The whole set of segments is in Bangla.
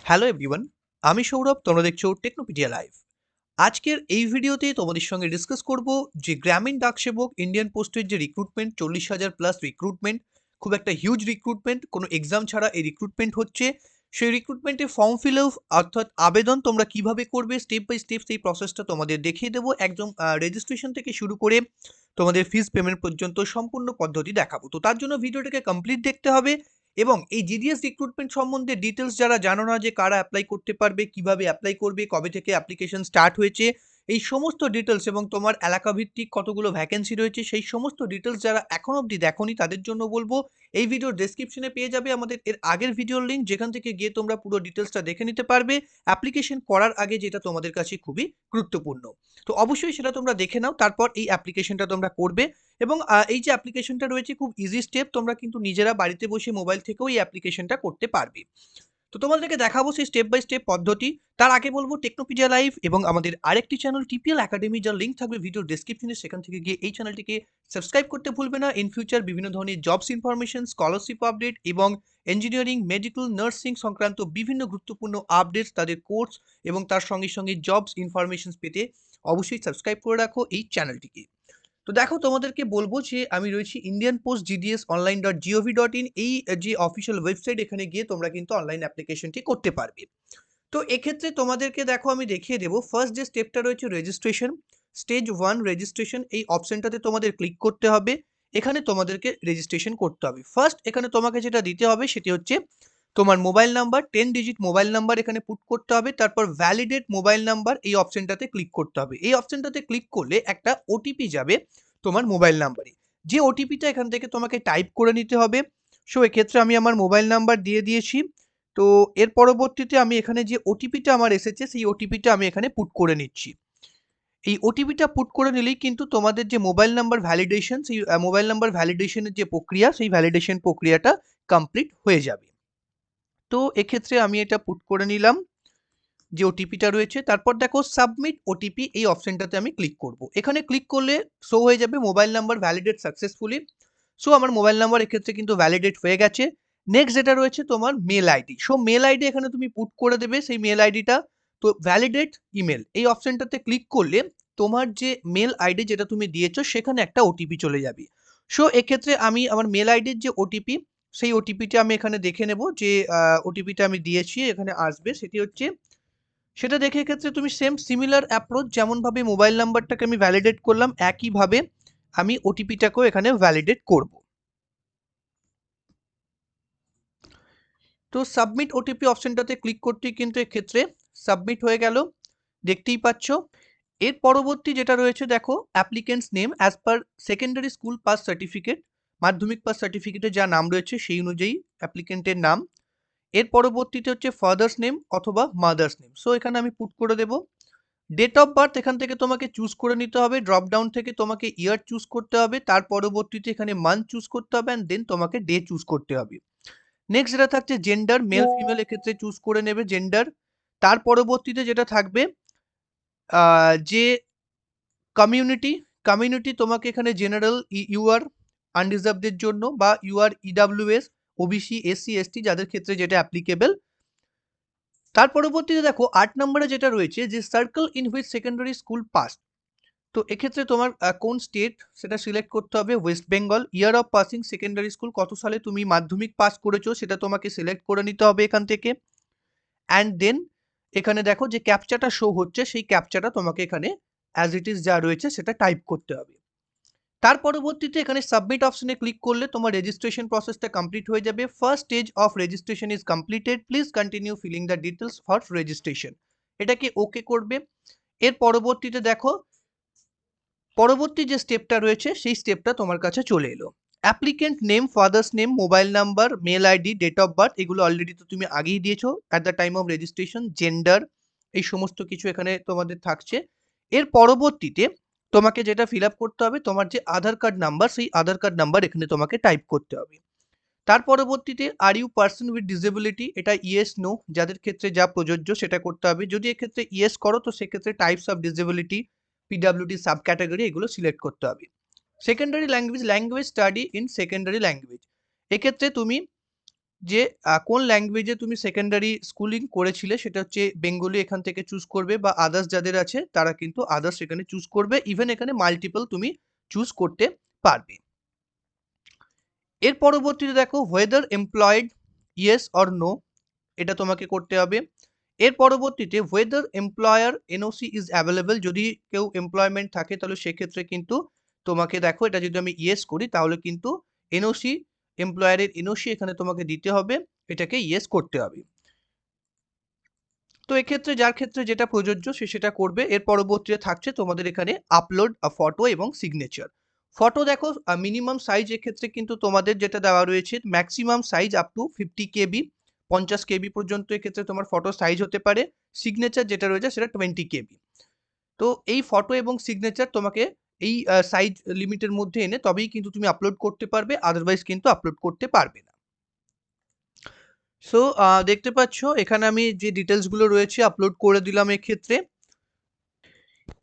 হ্যালো এভরিওয়ান, আমি সৌরভ। তোমরা দেখছো টেকনোপিডিয়া লাইভ। আজকের এই ভিডিওতে তোমাদের সঙ্গে ডিসকাস করব যে গ্রামীণ ডাক সেবক ইন্ডিয়ান পোস্টের যে রিক্রুটমেন্ট 40,000 প্লাস রিক্রুটমেন্ট, খুব একটা হিউজ রিক্রুটমেন্ট, কোনো এক্সাম ছাড়া এই রিক্রুটমেন্ট হচ্ছে। সেই রিক্রুটমেন্টে ফর্ম ফিল আপ অর্থাৎ আবেদন তোমরা কিভাবে করবে স্টেপ বাই স্টেপ সেই প্রসেসটা তোমাদের দেখিয়ে দেবো। একদম রেজিস্ট্রেশন থেকে শুরু করে তোমাদের ফিস পেমেন্ট পর্যন্ত সম্পূর্ণ পদ্ধতি দেখাবো। তো তার জন্য ভিডিওটাকে কমপ্লিট দেখতে হবে। এবং এই জিডিএস রিক্রুটমেন্ট সম্বন্ধে ডিটেলস যারা জানো না, যে কারা অ্যাপ্লাই করতে পারবে, কিভাবে অ্যাপ্লাই করবে, কবে থেকে অ্যাপ্লিকেশন স্টার্ট হয়েছে, এই সমস্ত ডিটেলস এবং তোমার এলাকা ভিত্তিক কতগুলো ভ্যাকেন্সি রয়েছে সেই সমস্ত ডিটেলস যারা এখন অবধি দেখোনি তাদের জন্য বলবো এই ভিডিওর ডেসক্রিপশনে পেয়ে যাবে আমাদের এর আগের ভিডিওর লিঙ্ক, যেখান থেকে গিয়ে তোমরা পুরো ডিটেলসটা দেখে নিতে পারবে অ্যাপ্লিকেশন করার আগে, যেটা তোমাদের কাছে খুবই গুরুত্বপূর্ণ। তো অবশ্যই সেটা তোমরা দেখে নাও, তারপর এই অ্যাপ্লিকেশনটা তোমরা করবে। এবং এই যে অ্যাপ্লিকেশনটা রয়েছে খুব ইজি স্টেপ, তোমরা কিন্তু নিজেরা বাড়িতে বসে মোবাইল থেকেও এই অ্যাপ্লিকেশনটা করতে পারবে। তো তোমাদেরকে দেখাবো সেই স্টেপ বাই স্টেপ পদ্ধতি। তার আগে বলবো টেকনোপিডিয়া লাইভ এবং আমাদের আরেকটি চ্যানেল টিপিএল একাডেমি, যার লিঙ্ক থাকবে ভিডিও ডেসক্রিপশনে, সেখান থেকে গিয়ে এই চ্যানেলটিকে সাবস্ক্রাইব করতে ভুলবে না। ইন ফিউচার বিভিন্ন ধরনের জবস ইনফরমেশন, স্কলারশিপ আপডেট এবং ইঞ্জিনিয়ারিং, মেডিকেল, নার্সিং সংক্রান্ত বিভিন্ন গুরুত্বপূর্ণ আপডেটস, তাদের কোর্স এবং তার সঙ্গে সঙ্গে জবস ইনফরমেশন পেতে অবশ্যই সাবস্ক্রাইব করে রাখো এই চ্যানেলটিকে। তো দেখো, তোমাদেরকে বলবো যে আমি রয়েছি ইন্ডিয়ান পোস্ট GDS online.gov.in, এই যে অফিসিয়াল ওয়েবসাইট, এখানে গিয়ে তোমরা কিন্তু অনলাইন অ্যাপ্লিকেশনটি করতে পারবে। তো এক্ষেত্রে তোমাদেরকে দেখো আমি দেখিয়ে দেবো। ফার্স্ট যে স্টেপটা রয়েছে রেজিস্ট্রেশন, স্টেজ 1 রেজিস্ট্রেশন, এই অপশনটাতে তোমাদের ক্লিক করতে হবে। এখানে তোমাদেরকে রেজিস্ট্রেশন করতে হবে। ফার্স্ট এখানে তোমাকে যেটা দিতে হবে সেটি হচ্ছে তোমার mobile number, 10 digit mobile number এখানে পুট করতে হবে। তারপর ভ্যালিডেট মোবাইল নাম্বার, এই অপশনটাতে ক্লিক করতে হবে। এই অপশনটাতে ক্লিক করলে একটা ওটিপি যাবে তোমার মোবাইল নাম্বারে, যে ওটিপিটা এখান থেকে তোমাকে টাইপ করে নিতে হবে। সো এক্ষেত্রে আমি আমার মোবাইল নাম্বার দিয়ে দিয়েছি। তো এর পরবর্তীতে আমি এখানে যে ওটিপিটা আমার এসেছে সেই ওটিপিটা আমি এখানে পুট করে নিচ্ছি। এই ওটিপিটা পুট করে নিলেই কিন্তু তোমাদের যে মোবাইল নাম্বার ভ্যালিডেশন, সেই মোবাইল নাম্বার ভ্যালিডেশনের যে প্রক্রিয়া, সেই ভ্যালিডেশন প্রক্রিয়াটা কমপ্লিট হয়ে যাবে। তো এক্ষেত্রে আমি এটা পুট করে নিলাম যে ওটিপিটা রয়েছে। তারপর দেখো সাবমিট ওটিপি, এই অপশনটাতে আমি ক্লিক করব। এখানে ক্লিক করলে শো হয়ে যাবে mobile number validate successfully. So আমার মোবাইল নাম্বার এক্ষেত্রে কিন্তু ভ্যালিডেট হয়ে গেছে। নেক্সট যেটা রয়েছে তোমার mail ID. So mail ID এখানে তুমি পুট করে দেবে সেই মেল আইডিটা। তো ভ্যালিডেট ইমেল, এই অপশনটাতে ক্লিক করলে তোমার যে মেল আইডি যেটা তুমি দিয়েছো সেখানে একটা ওটিপি চলে যাবে। সো এক্ষেত্রে আমি আমার মেল আইডির যে ওটিপি, সেই ওটিপিটা আমি এখানে দেখে নেব যে ওটিপিটা আমি দিয়েছি এখানে আসবে সেটি হচ্ছে, সেটা দেখে এক্ষেত্রে তুমি সেম সিমিলার অ্যাপ্রোচ, যেমনভাবে মোবাইল নাম্বারটাকে আমি ভ্যালিডেট করলাম একইভাবে আমি ওটিপিটাকেও এখানে ভ্যালিডেট করব। তো সাবমিট ওটিপি অপশনটাতে ক্লিক করতেই কিন্তু এক্ষেত্রে সাবমিট হয়ে গেল, দেখতেই পাচ্ছ। এর পরবর্তী যেটা রয়েছে দেখো, applicants name as per secondary school pass certificate, মাধ্যমিক পাস সার্টিফিকেটে যা নাম রয়েছে সেই অনুযায়ী অ্যাপ্লিকেন্টের নাম। এর পরবর্তীতে হচ্ছে ফাদার্স নেম অথবা মাদার্স নেম। সো এখানে আমি পুট করে দেব। ডেট অফ বার্থ এখান থেকে তোমাকে চুজ করে নিতে হবে, ড্রপ ডাউন থেকে তোমাকে ইয়ার চুজ করতে হবে, তার পরবর্তীতে এখানে মান্থ চুজ করতে হবে অ্যান্ড দেন তোমাকে ডে চুজ করতে হবে। নেক্সট যেটা থাকছে জেন্ডার, মেল ফিমেল এক্ষেত্রে চুজ করে নেবে জেন্ডার। তার পরবর্তীতে যেটা থাকবে যে কমিউনিটি, কমিউনিটি তোমাকে এখানে জেনারেল, ইউআর আনরিজার্ভদের জন্য, বা UR EWS, OBC, SC, ST, যাদের ক্ষেত্রে যেটা অ্যাপ্লিকেবল। তার পরবর্তীতে দেখো 8 নম্বরে যেটা রয়েছে যে circle in which secondary school pass. তো এক্ষেত্রে তোমার কোন স্টেট সেটা সিলেক্ট করতে হবে, West Bengal. Year of passing secondary school, কত সালে তুমি মাধ্যমিক পাস করেছো সেটা তোমাকে সিলেক্ট করে নিতে হবে এখান থেকে। অ্যান্ড দেন এখানে দেখো যে ক্যাপচাটা শো হচ্ছে, সেই ক্যাপচাটা তোমাকে এখানে অ্যাজ ইট ইজ যা রয়েছে সেটা টাইপ করতে হবে। তার পরবর্তীতে এখানে সাবমিট অপশনে ক্লিক করলে তোমার রেজিস্ট্রেশন প্রসেসটা কমপ্লিট হয়ে যাবে। First stage of registration is completed, please continue filling the details for registration, এটাকে ওকে করবে। এর পরবর্তীতে দেখো পরবর্তী যে স্টেপটা রয়েছে সেই স্টেপটা তোমার কাছে চলে এলো। Applicant name, father's name, mobile number, mail ID, date of birth, এগুলো অলরেডি তো তুমি আগেই দিয়েছো at the time of registration. Gender, এই সমস্ত কিছু এখানে তোমাদের থাকছে। এর পরবর্তীতে তোমাকে যেটা ফিল আপ করতে হবে, তোমার যে আধার কার্ড নাম্বার, সেই আধার কার্ড নাম্বার এখানে তোমাকে টাইপ করতে হবে। তার পরবর্তীতে are you person with disability, এটা ইয়েস নো, যাদের ক্ষেত্রে যা প্রযোজ্য সেটা করতে হবে। যদি এক্ষেত্রে ইয়েস করো তো সেক্ষেত্রে types of disability, PWD sub category, এগুলো সিলেক্ট করতে হবে। Secondary language, language study in secondary language, এক্ষেত্রে তুমি যে কোন ল্যাঙ্গুয়েজে তুমি সেকেন্ডারি স্কুলিং করেছিলে, সেটা হচ্ছে বেঙ্গলি এখান থেকে চুজ করবে, বা আদার্স যাদের আছে তারা কিন্তু আদার্স এখানে চুজ করবে। ইভেন এখানে মাল্টিপল তুমি চুজ করতে পারবে। এর পরবর্তীতে দেখো whether employed, yes or no, এটা তোমাকে করতে হবে। এর পরবর্তীতে whether employer NOC is available, যদি কেউ এমপ্লয়মেন্ট থাকে তাহলে সেক্ষেত্রে কিন্তু তোমাকে দেখো, এটা যদি আমি ইয়েস করি তাহলে কিন্তু এনওসি, এমপ্লয়ারের এনওসি এখানে তোমাকে দিতে হবে, এটাকে ইয়েস করতে হবে। তো এক্ষেত্রে যার ক্ষেত্রে যেটা প্রযোজ্য সে সেটা করবে। এর পরবর্তীতে থাকছে তোমাদের এখানে আপলোড ফটো এবং সিগনেচার। ফটো দেখো মিনিমাম সাইজ এক্ষেত্রে কিন্তু তোমাদের যেটা দেওয়া রয়েছে maximum size up to 50 KB, 50 KB পর্যন্ত এক্ষেত্রে তোমার ফটো সাইজ হতে পারে। সিগনেচার যেটা রয়েছে সেটা 20 KB। তো এই ফটো এবং সিগনেচার তোমাকে এই সাইজ লিমিটের মধ্যে এনে তবেই কিন্তু তুমি আপলোড করতে পারবে, আদারওয়াইজ কিন্তু আপলোড করতে পারবে না। সো দেখতে পাচ্ছ এখানে আমি যে ডিটেলসগুলো রয়েছে আপলোড করে দিলাম এক্ষেত্রে।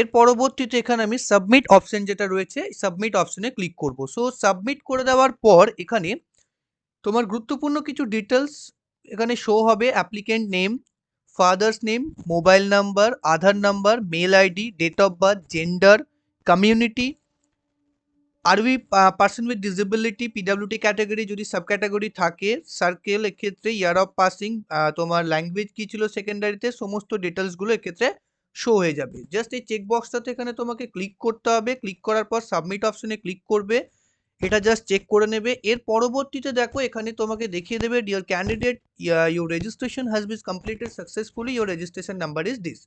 এর পরবর্তীতে এখানে আমি সাবমিট অপশন যেটা রয়েছে সাবমিট অপশনে ক্লিক করব। সো সাবমিট করে দেওয়ার পর এখানে তোমার গুরুত্বপূর্ণ কিছু ডিটেলস এখানে শো হবে। Applicant name, father's name, mobile number, Aadhaar number, mail ID, date of birth, gender, community, are we person with disability, PWD category যদি সাব ক্যাটাগরি থাকে, সার্কেল এক্ষেত্রে, ইয়ার অফ পাসিং, তোমার ল্যাঙ্গুয়েজ কী ছিল সেকেন্ডারিতে, সমস্ত ডিটেলসগুলো এক্ষেত্রে শো হয়ে যাবে। জাস্ট এই চেকবক্সটাতে এখানে তোমাকে ক্লিক করতে হবে। ক্লিক করার পর সাবমিট অপশনে ক্লিক করবে, এটা জাস্ট চেক করে নেবে। এর পরবর্তীতে দেখো এখানে তোমাকে দেখিয়ে দেবে dear candidate, your registration has been completed successfully, your registration number is this.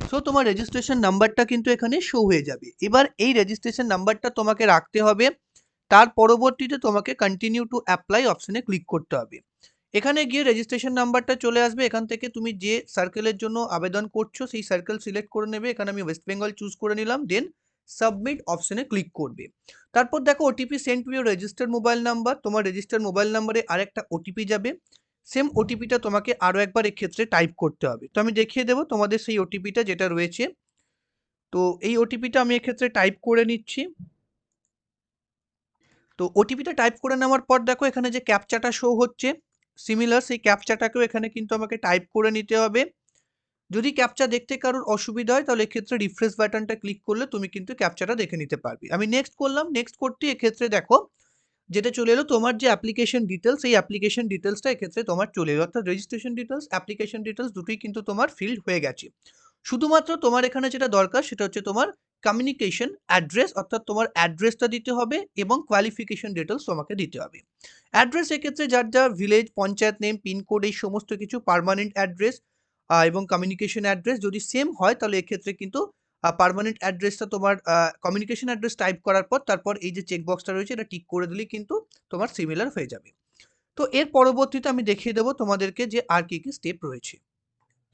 So তোমার রেজিস্ট্রেশন নাম্বারটা কিন্তু এখানে শো হয়ে যাবে। এবার এই রেজিস্ট্রেশন নাম্বারটা তোমাকে রাখতে হবে। তার পরবর্তীতে তোমাকে কন্টিনিউ টু অ্যাপ্লাই অপশনে ক্লিক করতে হবে। এখানে গিয়ে রেজিস্ট্রেশন নাম্বারটা চলে আসবে। এখান থেকে তুমি যে সার্কেলের জন্য আবেদন করছো সেই সার্কেল সিলেক্ট করে নেবে। এখানে আমি ওয়েস্ট বেঙ্গল চুজ করে নিলাম, দেন সাবমিট অপশনে ক্লিক করবে। তারপর দেখো OTP send to your registered mobile number, তোমার রেজিস্টার্ড মোবাইল নাম্বারে আরেকটা ওটিপি যাবে। সেম ওটিপিটা তোমাকে আরও একবার এক্ষেত্রে টাইপ করতে হবে। তো আমি দেখিয়ে দেবো তোমাদের সেই ওটিপিটা যেটা রয়েছে। তো এই ওটিপিটা আমি এক্ষেত্রে টাইপ করে নিচ্ছি। তো ওটিপিটা টাইপ করে নেওয়ার পর দেখো এখানে যে ক্যাপচাটা শো হচ্ছে সিমিলার, সেই ক্যাপচাটাকেও এখানে কিন্তু আমাকে টাইপ করে নিতে হবে। যদি ক্যাপচা দেখতে কারোর অসুবিধা হয় তাহলে এক্ষেত্রে রিফ্রেশ বাটনটা ক্লিক করলে তুমি কিন্তু ক্যাপচাটা দেখে নিতে পারবে। আমি নেক্সট করলাম। নেক্সট করতে এক্ষেত্রে দেখো যেটা চলে এলো তোমার যে অ্যাপ্লিকেশন ডিটেলস, এই অ্যাপ্লিকেশন ডিটেলসটা এক্ষেত্রে তোমার চলে এলো, অর্থাৎ রেজিস্ট্রেশন ডিটেলস, অ্যাপ্লিকেশন ডিটেলস দুটোই কিন্তু তোমার ফিল্ড হয়ে গেছে। শুধুমাত্র তোমার এখানে যেটা দরকার সেটা হচ্ছে তোমার কমিউনিকেশন অ্যাড্রেস, অর্থাৎ তোমার অ্যাড্রেসটা দিতে হবে এবং কোয়ালিফিকেশন ডিটেলস তোমাকে দিতে হবে। অ্যাড্রেস এক্ষেত্রে যার যা ভিলেজ, পঞ্চায়েত নেম, পিনকোড এই সমস্ত কিছু পার্মানেন্ট অ্যাড্রেস, এবং কমিউনিকেশন অ্যাড্রেস যদি সেম হয় তাহলে এক্ষেত্রে কিন্তু পার্মানেন্ট অ্যাড্রেসটা তোমার কমিউনিকেশন অ্যাড্রেস টাইপ করার পর তারপর এই যে চেকবক্সটা রয়েছে এটা টিক করে দিলেই কিন্তু তোমার সিমিলার হয়ে যাবে। তো এর পরবর্তীতে আমি দেখিয়ে দেবো তোমাদেরকে যে আর কি কি স্টেপ রয়েছে।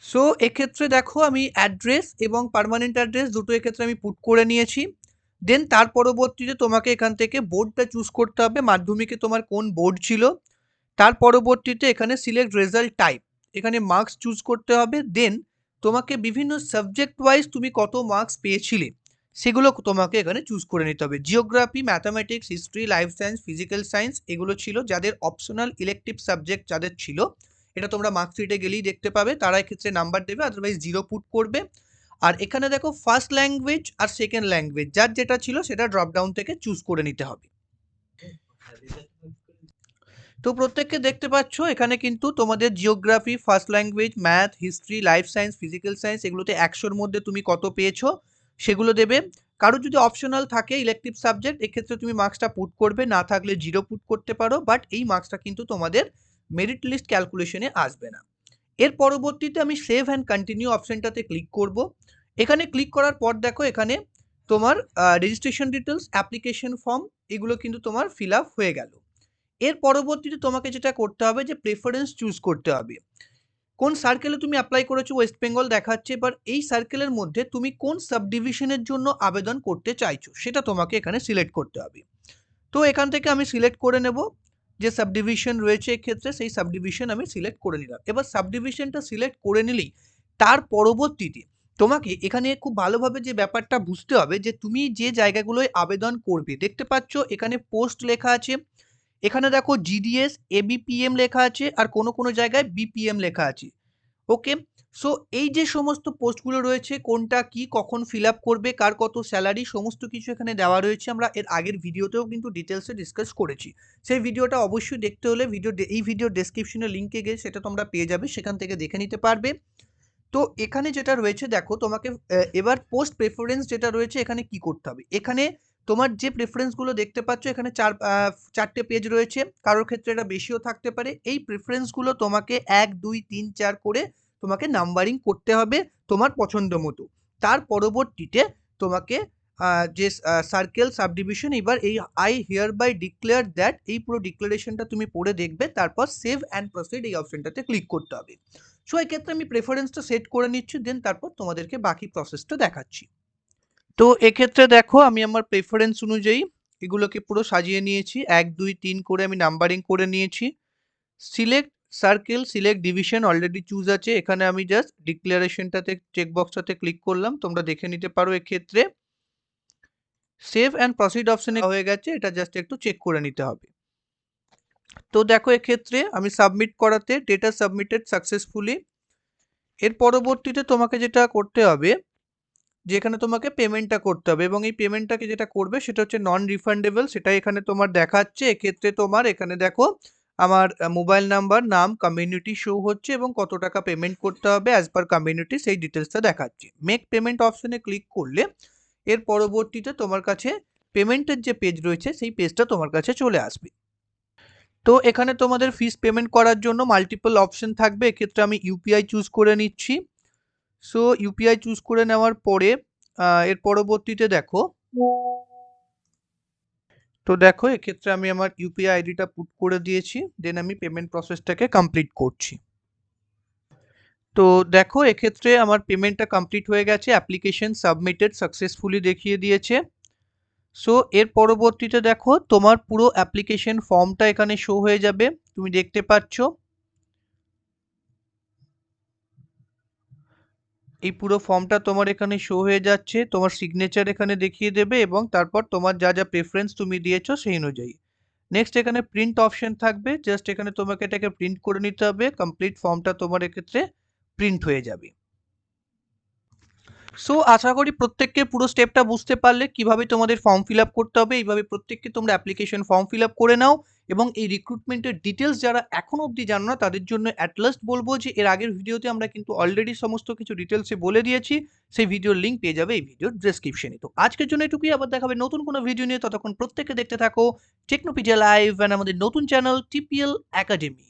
সো এক্ষেত্রে দেখো আমি অ্যাড্রেস এবং পার্মানেন্ট অ্যাড্রেস দুটো এক্ষেত্রে আমি পুট করে নিয়েছি। দেন তার পরবর্তীতে তোমাকে এখান থেকে বোর্ডটা চুজ করতে হবে, মাধ্যমিকে তোমার কোন বোর্ড ছিল। তার পরবর্তীতে এখানে সিলেক্ট রেজাল্ট টাইপ, এখানে মার্কস চুজ করতে হবে। দেন তোমাকে বিভিন্ন সাবজেক্ট ওয়াইজ তুমি কত মার্কস পেয়েছিলে সেগুলো তোমাকে এখানে চুজ করে নিতে হবে। Geography, mathematics, history, life science, physical science এগুলো ছিল যাদের অপশনাল ইলেকটিভ সাবজেক্ট যাদের ছিল, এটা তোমরা মার্কশিটে গেলেই দেখতে পাবে, তারা এক্ষেত্রে নাম্বার দেবে, আদারওয়াইজ 0 পুট করবে। আর এখানে দেখো ফার্স্ট ল্যাঙ্গুয়েজ আর সেকেন্ড ল্যাঙ্গুয়েজ যার যেটা ছিল সেটা ড্রপডাউন থেকে চুজ করে নিতে হবে। তো প্রত্যেককে দেখতে পাচ্ছ এখানে কিন্তু তোমাদের geography, first language, math, history, life science, physical science এগুলোতে 100-র মধ্যে তুমি কত পেয়েছো সেগুলো দেবে। কারো যদি অপশনাল থাকে ইলেকটিভ সাবজেক্ট এক্ষেত্রে তুমি মার্কসটা পুট করবে, না থাকলে 0 পুট করতে পারো, বাট এই মার্কসটা কিন্তু তোমাদের মেরিট লিস্ট ক্যালকুলেশনে আসবে না। এর পরবর্তীতে আমি সেভ অ্যান্ড কন্টিনিউ অপশনটাতে ক্লিক করব। এখানে ক্লিক করার পর দেখো এখানে তোমার রেজিস্ট্রেশন ডিটেলস, অ্যাপ্লিকেশন ফর্ম এগুলো কিন্তু তোমার ফিল আপ হয়ে গেল। এর পরবর্তীতে তোমাকে যেটা করতে হবে যে প্রেফারেন্স চুজ করতে হবে। কোন সার্কেলে তুমি অ্যাপ্লাই করেছো ওয়েস্ট বেঙ্গল দেখাচ্ছে, এবার এই সার্কেলের মধ্যে তুমি কোন সাব ডিভিশনের জন্য আবেদন করতে চাইছো সেটা তোমাকে এখানে সিলেক্ট করতে হবে। তো এখান থেকে আমি সিলেক্ট করে নেব যে সাব ডিভিশন রয়েছে এক্ষেত্রে, সেই সাব ডিভিশন আমি সিলেক্ট করে নিলাম। এবার সাব ডিভিশনটা সিলেক্ট করে নিলেই তার পরবর্তীতে তোমাকে এখানে খুব ভালোভাবে যে ব্যাপারটা বুঝতে হবে যে তুমি যে জায়গাগুলোয় আবেদন করবে, দেখতে পাচ্ছ এখানে পোস্ট লেখা আছে এখানে দেখো GDS ABPM লেখা আছে, আর কোনো জায়গায় BPM লেখা আছে। ওকে, সো এই যে সমস্ত পোস্টগুলো রয়েছে, কোনটা কি কখন ফিল আপ করবে, কার কত স্যালারি, সমস্ত কিছু এখানে দেওয়া রয়েছে। আমরা এর আগের ভিডিওতেও কিন্তু ডিটেলসে ডিসকাস করেছি। সেই ভিডিওটা অবশ্যই দেখতে হলে এই ভিডিও ডেসক্রিপশনে লিঙ্কে গিয়ে সেটা তোমরা পেয়ে যাবে, সেখান থেকে দেখে নিতে পারবে। তো এখানে যেটা রয়েছে দেখো, তোমাকে এবার পোস্ট প্রেফারেন্স যেটা রয়েছে, এখানে কি করতে হবে। এখানে তোমার যে প্রেফারেন্সগুলো দেখতে পাচ্ছ, এখানে চারটে পেজ রয়েছে, কারোর ক্ষেত্রে এটা বেশিও থাকতে পারে। এই প্রেফারেন্সগুলো তোমাকে 1 2 3 4 করে তোমাকে নাম্বারিং করতে হবে তোমার পছন্দ মতো। তার পরবর্তীতে তোমাকে যে সার্কেল সাবডিভিশন, এবার এই I hereby declare that, এই পুরো ডিক্লারেশনটা তুমি পড়ে দেখবে, তারপর সেভ অ্যান্ড প্রসিড এই অপশনটাতে ক্লিক করতে হবে। সো এক্ষেত্রে আমি প্রেফারেন্সটা সেট করে নিচ্ছি, দেন তারপর তোমাদেরকে বাকি প্রসেসটা দেখাচ্ছি। তো এক্ষেত্রে দেখো, আমি আমার প্রেফারেন্স অনুযায়ী এগুলোকে পুরো সাজিয়ে নিয়েছি, 1 2 3 করে আমি নাম্বারিং করে নিয়েছি। Select circle, select division already choose আছে, এখানে আমি জাস্ট ডিক্লারেশনটাতে চেকবক্সটাতে ক্লিক করলাম, তোমরা দেখে নিতে পারো। এক্ষেত্রে সেভ অ্যান্ড প্রসিড অপশনে হয়ে গেছে, এটা জাস্ট একটু চেক করে নিতে হবে। তো দেখো, এক্ষেত্রে আমি সাবমিট করাতে ডেটা সাবমিটেড সাকসেসফুলি। এর পরবর্তীতে তোমাকে যেটা করতে হবে, যেখানে তোমাকে পেমেন্টটা করতে হবে, এবং এই পেমেন্টটাকে যেটা করবে সেটা হচ্ছে নন রিফান্ডেবল, সেটা এখানে তোমার দেখাচ্ছে। এক্ষেত্রে তোমার এখানে দেখো, আমার মোবাইল নাম্বার, নাম, কমিউনিটি শো হচ্ছে, এবং কত টাকা পেমেন্ট করতে হবে অ্যাজ পার কমিউনিটি, সেই ডিটেলসটা দেখাচ্ছে। মেক পেমেন্ট অপশনে ক্লিক করলে এর পরবর্তীতে তোমার কাছে পেমেন্টের যে পেজ রয়েছে, সেই পেজটা তোমার কাছে চলে আসবে। তো এখানে তোমাদের ফিস পেমেন্ট করার জন্য মাল্টিপল অপশন থাকবে, এক্ষেত্রে আমি ইউপিআই চুজ করে নিচ্ছি। সো ইউপিআই চুজ করে নেওয়ার পরে এর পরবর্তীতে দেখো, তো দেখো এক্ষেত্রে আমি আমার ইউপিআই আইডিটা পুট করে দিয়েছি, দেন আমি পেমেন্ট প্রসেসটাকে কমপ্লিট করছি। তো দেখো, এক্ষেত্রে আমার পেমেন্টটা কমপ্লিট হয়ে গেছে, অ্যাপ্লিকেশন সাবমিটেড সাকসেসফুলি দেখিয়ে দিয়েছে। সো এর পরবর্তীতে দেখো, তোমার পুরো অ্যাপ্লিকেশন ফর্মটা এখানে শো হয়ে যাবে, তুমি দেখতে পাচ্ছ। এই পুরো ফর্মটা তোমার এখানে শো হয়ে যাচ্ছে, তোমার সিগনেচার এখানে দেখিয়ে দেবে, এবং তারপর তোমার যা যা প্রেফারেন্স তুমি দিয়েছো সেই অনুযায়ী। নেক্সট এখানে প্রিন্ট অপশন থাকবে, জাস্ট এখানে তোমাকে এটাকে প্রিন্ট করে নিতে হবে, কমপ্লিট ফর্মটা তোমার এক্ষেত্রে প্রিন্ট হয়ে যাবে। সো আশা করি প্রত্যেককে পুরো স্টেপটা বুঝতে পারলে, কিভাবে তোমাদের ফর্ম ফিল আপ করতে হবে। এইভাবে প্রত্যেককে তোমরা অ্যাপ্লিকেশন ফর্ম ফিল আপ করে নাও, এবং এই রিক্রুটমেন্টের ডিটেলস যারা এখনো অবধি জানো না, তাদের জন্য অ্যাটলাস্ট বলবো যে এর আগের ভিডিওতে আমরা কিন্তু অলরেডি সমস্ত কিছু ডিটেলসে বলে দিয়েছি, সেই ভিডিওর লিঙ্ক পেয়ে যাবে এই ভিডিওর ডেসক্রিপশনে। তো আজকের জন্য এটুকুই, আবার দেখাবে নতুন কোনো ভিডিও নিয়ে, ততক্ষণ প্রত্যেককে দেখতে থাকো টেকনোপিডিয়া লাইভ অ্যান্ড আমাদের নতুন চ্যানেল টিপিএল একাডেমি।